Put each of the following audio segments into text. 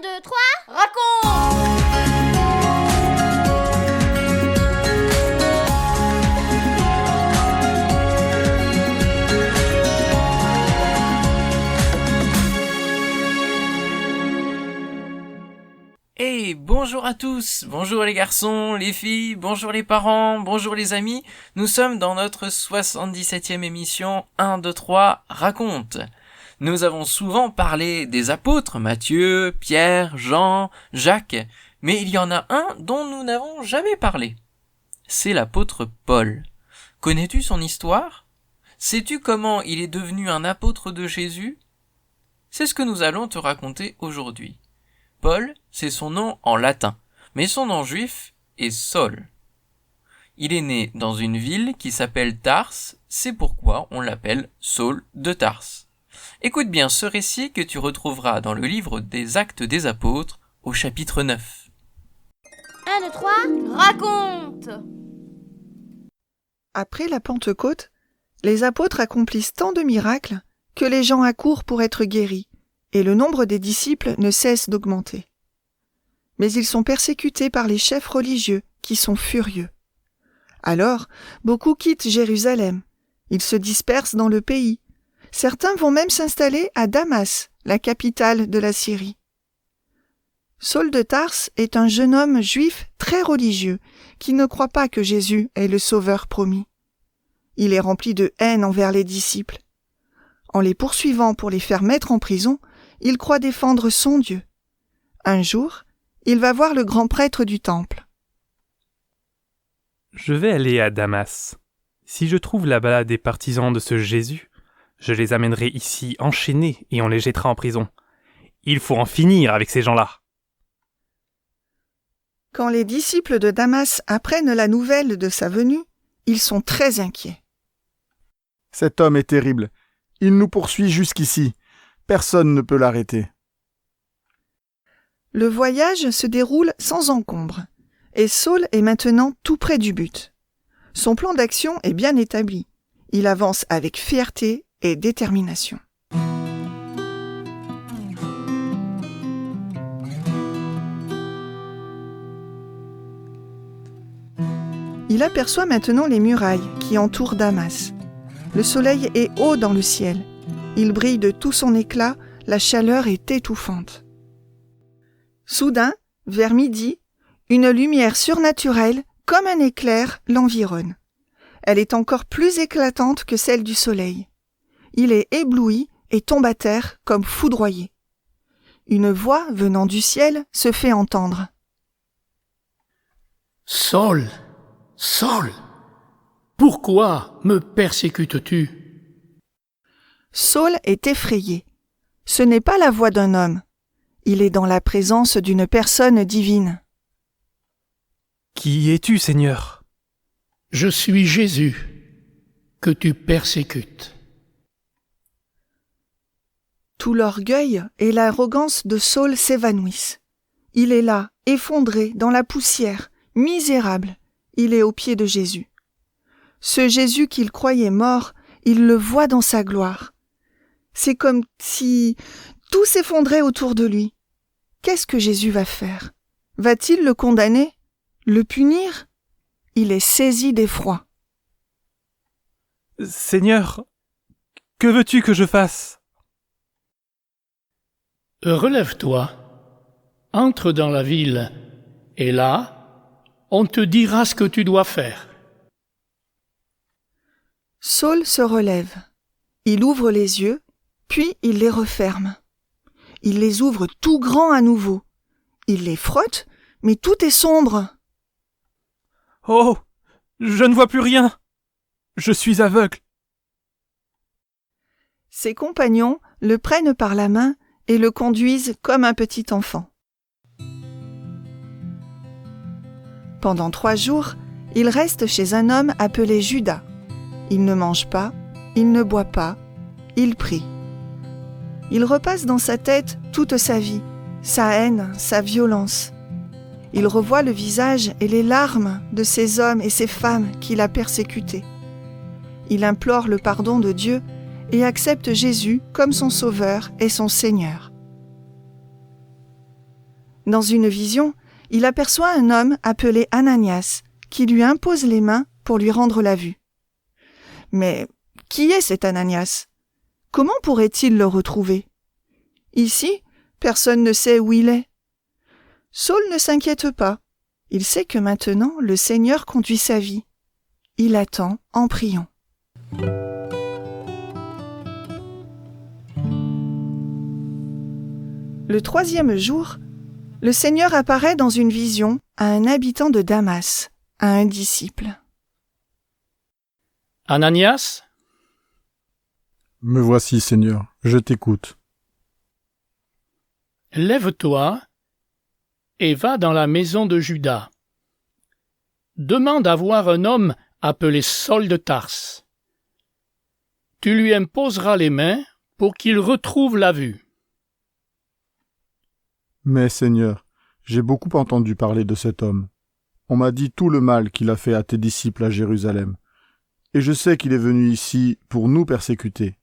2, 3, raconte! Hey, bonjour à tous, bonjour les garçons, les filles, bonjour les parents, bonjour les amis. Nous sommes dans notre 77e émission 1, 2, 3, raconte. Nous avons souvent parlé des apôtres, Matthieu, Pierre, Jean, Jacques, mais il y en a un dont nous n'avons jamais parlé. C'est l'apôtre Paul. Connais-tu son histoire? Sais-tu comment il est devenu un apôtre de Jésus? C'est ce que nous allons te raconter aujourd'hui. Paul, c'est son nom en latin, mais son nom juif est Saul. Il est né dans une ville qui s'appelle Tars, c'est pourquoi on l'appelle Saul de Tars. Écoute bien ce récit que tu retrouveras dans le livre des Actes des Apôtres, au chapitre 9. 1, 2, 3, raconte! Après la Pentecôte, les apôtres accomplissent tant de miracles que les gens accourent pour être guéris, et le nombre des disciples ne cesse d'augmenter. Mais ils sont persécutés par les chefs religieux qui sont furieux. Alors, beaucoup quittent Jérusalem. Ils se dispersent dans le pays. Certains vont même s'installer à Damas, la capitale de la Syrie. Saul de Tars est un jeune homme juif très religieux qui ne croit pas que Jésus est le sauveur promis. Il est rempli de haine envers les disciples. En les poursuivant pour les faire mettre en prison, il croit défendre son Dieu. Un jour, il va voir le grand prêtre du temple. Je vais aller à Damas. Si je trouve là-bas des partisans de ce Jésus, je les amènerai ici enchaînés et on les jettera en prison. Il faut en finir avec ces gens-là. Quand les disciples de Damas apprennent la nouvelle de sa venue, ils sont très inquiets. Cet homme est terrible. Il nous poursuit jusqu'ici. Personne ne peut l'arrêter. Le voyage se déroule sans encombre, et Saul est maintenant tout près du but. Son plan d'action est bien établi. Il avance avec fierté et détermination. Il aperçoit maintenant les murailles qui entourent Damas. Le soleil est haut dans le ciel. Il brille de tout son éclat, la chaleur est étouffante. Soudain, vers midi, une lumière surnaturelle, comme un éclair, l'environne. Elle est encore plus éclatante que celle du soleil. Il est ébloui et tombe à terre comme foudroyé. Une voix venant du ciel se fait entendre. « Saul, Saul, pourquoi me persécutes-tu » Saul est effrayé. Ce n'est pas la voix d'un homme. Il est dans la présence d'une personne divine. « Qui es-tu, Seigneur » ? « Je suis Jésus, que tu persécutes. » Tout l'orgueil et l'arrogance de Saul s'évanouissent. Il est là, effondré, dans la poussière, misérable. Il est aux pieds de Jésus. Ce Jésus qu'il croyait mort, il le voit dans sa gloire. C'est comme si tout s'effondrait autour de lui. Qu'est-ce que Jésus va faire? Va-t-il le condamner? Le punir? Il est saisi d'effroi. « Seigneur, que veux-tu que je fasse ?» « Relève-toi, entre dans la ville, et là, on te dira ce que tu dois faire. » Saul se relève. Il ouvre les yeux, puis il les referme. Il les ouvre tout grands à nouveau. Il les frotte, mais tout est sombre. « Oh, je ne vois plus rien. Je suis aveugle. » Ses compagnons le prennent par la main et le conduisent comme un petit enfant. Pendant 3 jours, il reste chez un homme appelé Judas. Il ne mange pas, il ne boit pas, il prie. Il repasse dans sa tête toute sa vie, sa haine, sa violence. Il revoit le visage et les larmes de ces hommes et ces femmes qu'il a persécutés. Il implore le pardon de Dieu et accepte Jésus comme son Sauveur et son Seigneur. Dans une vision, il aperçoit un homme appelé Ananias, qui lui impose les mains pour lui rendre la vue. Mais qui est cet Ananias? Comment pourrait-il le retrouver? Ici, personne ne sait où il est. Saul ne s'inquiète pas. Il sait que maintenant, le Seigneur conduit sa vie. Il attend en priant. Le 3e jour, le Seigneur apparaît dans une vision à un habitant de Damas, à un disciple. Ananias, Me voici, Seigneur, je t'écoute. lève-toi et va dans la maison de Juda. Demande à voir un homme appelé Saul de Tarse. Tu lui imposeras les mains pour qu'il retrouve la vue. Mais, Seigneur, j'ai beaucoup entendu parler de cet homme. On m'a dit tout le mal qu'il a fait à tes disciples à Jérusalem. Et je sais qu'il est venu ici pour nous persécuter.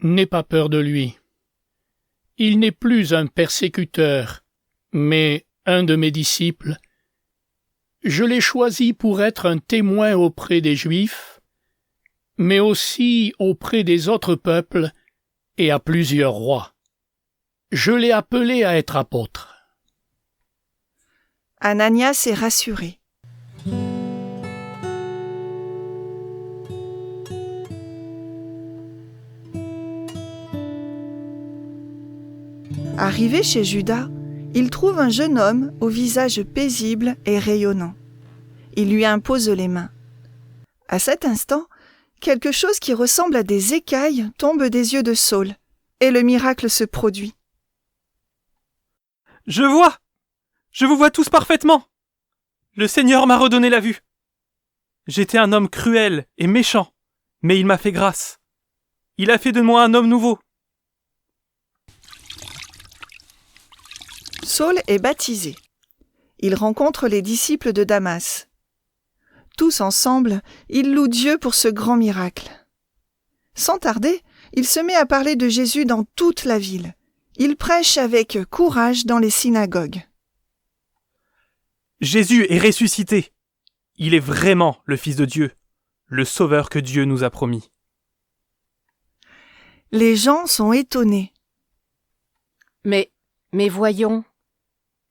N'aie pas peur de lui. Il n'est plus un persécuteur, mais un de mes disciples. Je l'ai choisi pour être un témoin auprès des Juifs, mais aussi auprès des autres peuples et à plusieurs rois. Je l'ai appelé à être apôtre. Ananias est rassuré. Arrivé chez Judas, il trouve un jeune homme au visage paisible et rayonnant. Il lui impose les mains. À cet instant, quelque chose qui ressemble à des écailles tombe des yeux de Saul, et le miracle se produit. Je vous vois tous parfaitement. Le Seigneur m'a redonné la vue. J'étais un homme cruel et méchant, mais il m'a fait grâce. Il a fait de moi un homme nouveau. Saul est baptisé. Il rencontre les disciples de Damas. Tous ensemble, ils louent Dieu pour ce grand miracle. Sans tarder, il se met à parler de Jésus dans toute la ville. Il prêche avec courage dans les synagogues. Jésus est ressuscité. Il est vraiment le Fils de Dieu, le Sauveur que Dieu nous a promis. Les gens sont étonnés. Mais voyons,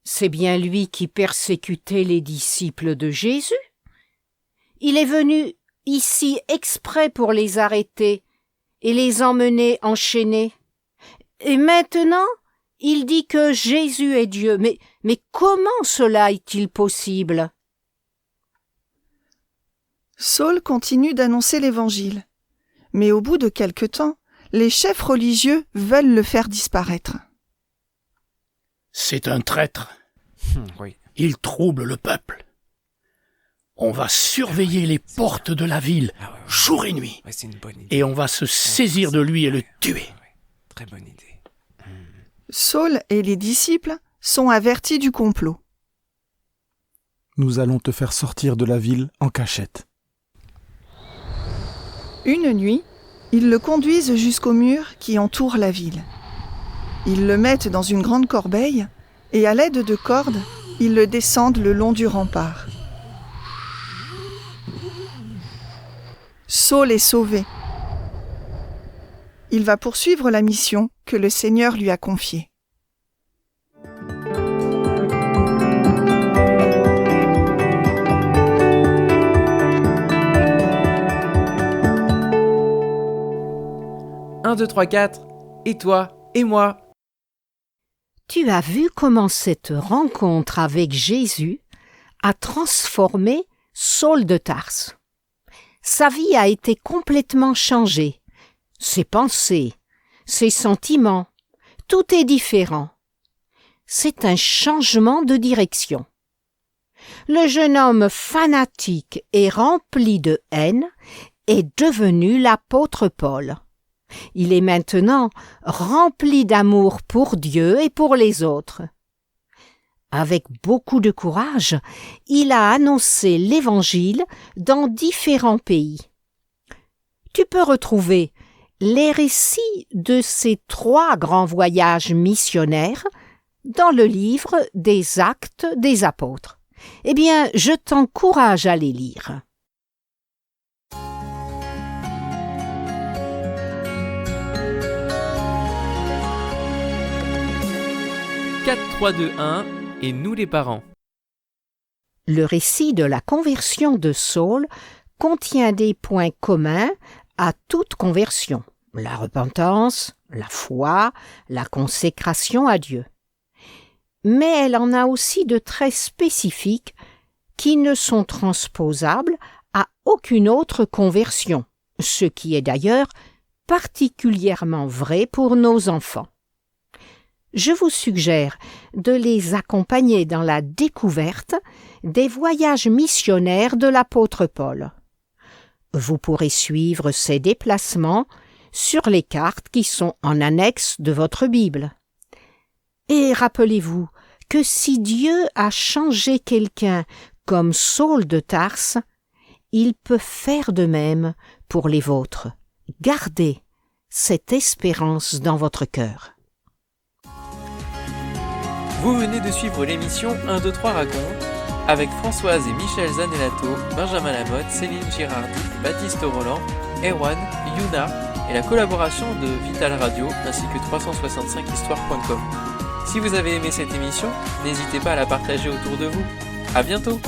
c'est bien lui qui persécutait les disciples de Jésus. Il est venu ici exprès pour les arrêter et les emmener enchaînés. Et maintenant, il dit que Jésus est Dieu. Mais comment cela est-il possible? Saul continue d'annoncer l'Évangile. Mais au bout de quelque temps, les chefs religieux veulent le faire disparaître. C'est un traître. Oui. Il trouble le peuple. On va surveiller les portes de la ville, jour et nuit, Ouais, c'est une bonne idée. et on va se saisir de lui et le tuer. Très bonne idée. Saul et les disciples sont avertis du complot. Nous allons te faire sortir de la ville en cachette. Une nuit, ils le conduisent jusqu'au mur qui entoure la ville. Ils le mettent dans une grande corbeille et à l'aide de cordes, ils le descendent le long du rempart. Saul est sauvé. Il va poursuivre la mission que le Seigneur lui a confiée. Un, 2, 3, 4. Et toi, et moi. Tu as vu comment cette rencontre avec Jésus a transformé Saul de Tarse. Sa vie a été complètement changée. Ses pensées, ses sentiments, tout est différent. C'est un changement de direction. Le jeune homme fanatique et rempli de haine est devenu l'apôtre Paul. Il est maintenant rempli d'amour pour Dieu et pour les autres. Avec beaucoup de courage, il a annoncé l'Évangile dans différents pays. Tu peux retrouver les récits de ces 3 grands voyages missionnaires dans le livre des Actes des Apôtres. Eh bien, je t'encourage à les lire. « 4, 3, 2, 1 et nous les parents ». Le récit de la conversion de Saul contient des points communs à toute conversion, la repentance, la foi, la consécration à Dieu. Mais elle en a aussi de très spécifiques qui ne sont transposables à aucune autre conversion, ce qui est d'ailleurs particulièrement vrai pour nos enfants. Je vous suggère de les accompagner dans la découverte des voyages missionnaires de l'apôtre Paul. Vous pourrez suivre ces déplacements sur les cartes qui sont en annexe de votre Bible. Et rappelez-vous que si Dieu a changé quelqu'un comme Saul de Tarse, il peut faire de même pour les vôtres. Gardez cette espérance dans votre cœur. Vous venez de suivre l'émission 1, 2, 3 raconte avec Françoise et Michel Zanellato, Benjamin Lamotte, Céline Girardi, Baptiste Roland, Erwan, Yuna et la collaboration de Vital Radio ainsi que 365histoire.com. Si vous avez aimé cette émission, n'hésitez pas à la partager autour de vous. À bientôt!